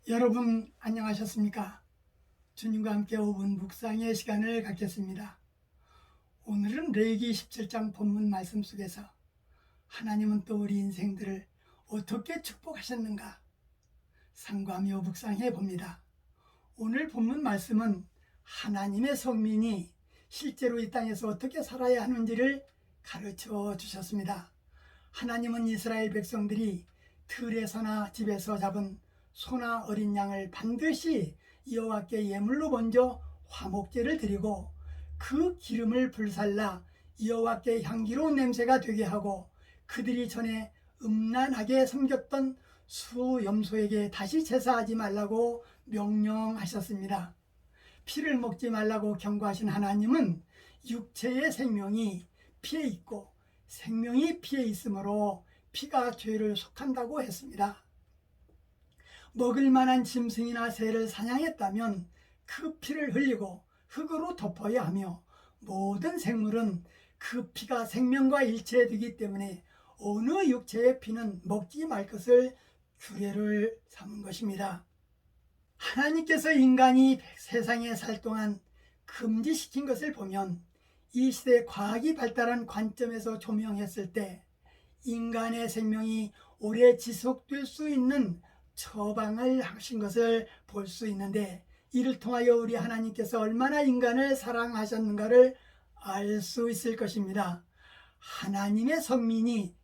여러분 안녕하셨습니까? 주님과 함께 5분 묵상의 시간을 갖겠습니다. 오늘은 레위기 17장 본문 말씀 속에서 하나님은 또 우리 인생들을 어떻게 축복하셨는가 상고하며 묵상해 봅니다. 오늘 본문 말씀은 하나님의 성민이 실제로 이 땅에서 어떻게 살아야 하는지를 가르쳐 주셨습니다. 하나님은 이스라엘 백성들이 들에서나 집에서 잡은 소나 어린 양을 반드시 여호와께 예물로 먼저 화목제를 드리고 그 기름을 불살라 여호와께 향기로운 냄새가 되게 하고 그들이 전에 음란하게 섬겼던 수염소에게 다시 제사하지 말라고 명령하셨습니다. 피를 먹지 말라고 경고하신 하나님은 육체의 생명이 피에 있고 생명이 피에 있으므로 피가 죄를 속한다고 했습니다. 먹을 만한 짐승이나 새를 사냥했다면 그 피를 흘리고 흙으로 덮어야 하며 모든 생물은 그 피가 생명과 일체되기 때문에 어느 육체의 피는 먹지 말 것을 규례를 삼은 것입니다. 하나님께서 인간이 세상에 살 동안 금지시킨 것을 보면 이 시대 과학이 발달한 관점에서 조명했을 때 인간의 생명이 오래 지속될 수 있는 처방을 하신 것을 볼 수 있는데 이를 통하여 우리 하나님께서 얼마나 인간을 사랑하셨는가를 알 수 있을 것입니다. 하나님의 성민이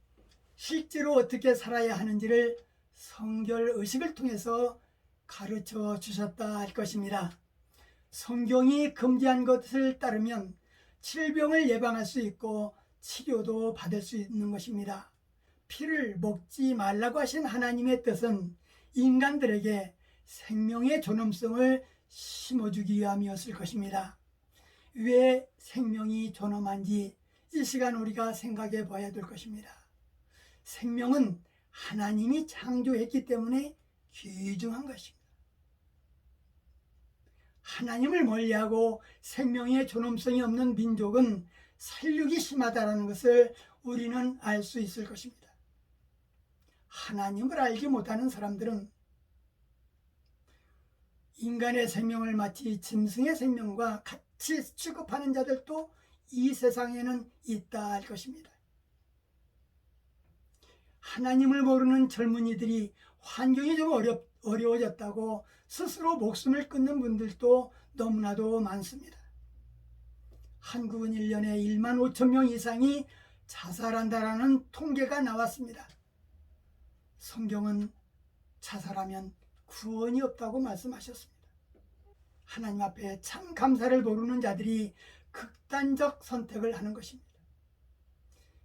실제로 어떻게 살아야 하는지를 성결 의식을 통해서 가르쳐 주셨다 할 것입니다. 성경이 금지한 것을 따르면 질병을 예방할 수 있고 치료도 받을 수 있는 것입니다. 피를 먹지 말라고 하신 하나님의 뜻은 인간들에게 생명의 존엄성을 심어주기 위함이었을 것입니다. 왜 생명이 존엄한지 이 시간 우리가 생각해 봐야 될 것입니다. 생명은 하나님이 창조했기 때문에 귀중한 것입니다. 하나님을 멀리하고 생명의 존엄성이 없는 민족은 살육이 심하다는 것을 우리는 알 수 있을 것입니다. 하나님을 알지 못하는 사람들은 인간의 생명을 마치 짐승의 생명과 같이 취급하는 자들도 이 세상에는 있다 할 것입니다. 하나님을 모르는 젊은이들이 환경이 좀 어려워졌다고 스스로 목숨을 끊는 분들도 너무나도 많습니다. 한국은 1년에 1만 5천 명 이상이 자살한다라는 통계가 나왔습니다. 성경은 자살하면 구원이 없다고 말씀하셨습니다. 하나님 앞에 참 감사를 모르는 자들이 극단적 선택을 하는 것입니다.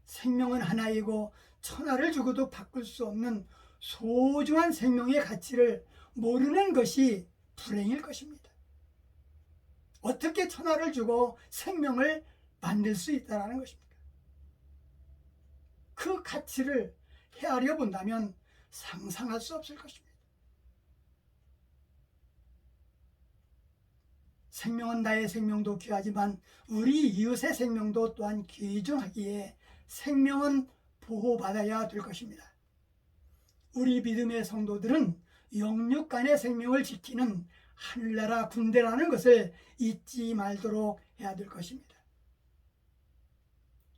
생명은 하나이고 천하를 주고도 바꿀 수 없는 소중한 생명의 가치를 모르는 것이 불행일 것입니다. 어떻게 천하를 주고 생명을 만들 수 있다는 것입니까? 그 가치를 헤아려 본다면 상상할 수 없을 것입니다. 생명은 나의 생명도 귀하지만 우리 이웃의 생명도 또한 귀중하기에 생명은 보호받아야 될 것입니다. 우리 믿음의 성도들은 영육 간의 생명을 지키는 하늘나라 군대라는 것을 잊지 말도록 해야 될 것입니다.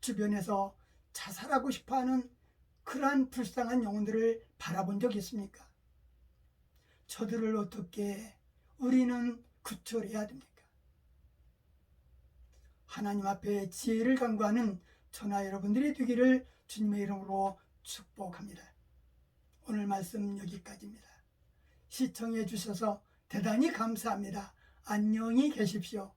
주변에서 자살하고 싶어하는 그러한 불쌍한 영혼들을 바라본 적 있습니까? 저들을 어떻게 우리는 구출해야 됩니까? 하나님 앞에 지혜를 간구하는 저나 여러분들이 되기를 주님의 이름으로 축복합니다. 오늘 말씀 여기까지입니다. 시청해 주셔서 대단히 감사합니다. 안녕히 계십시오.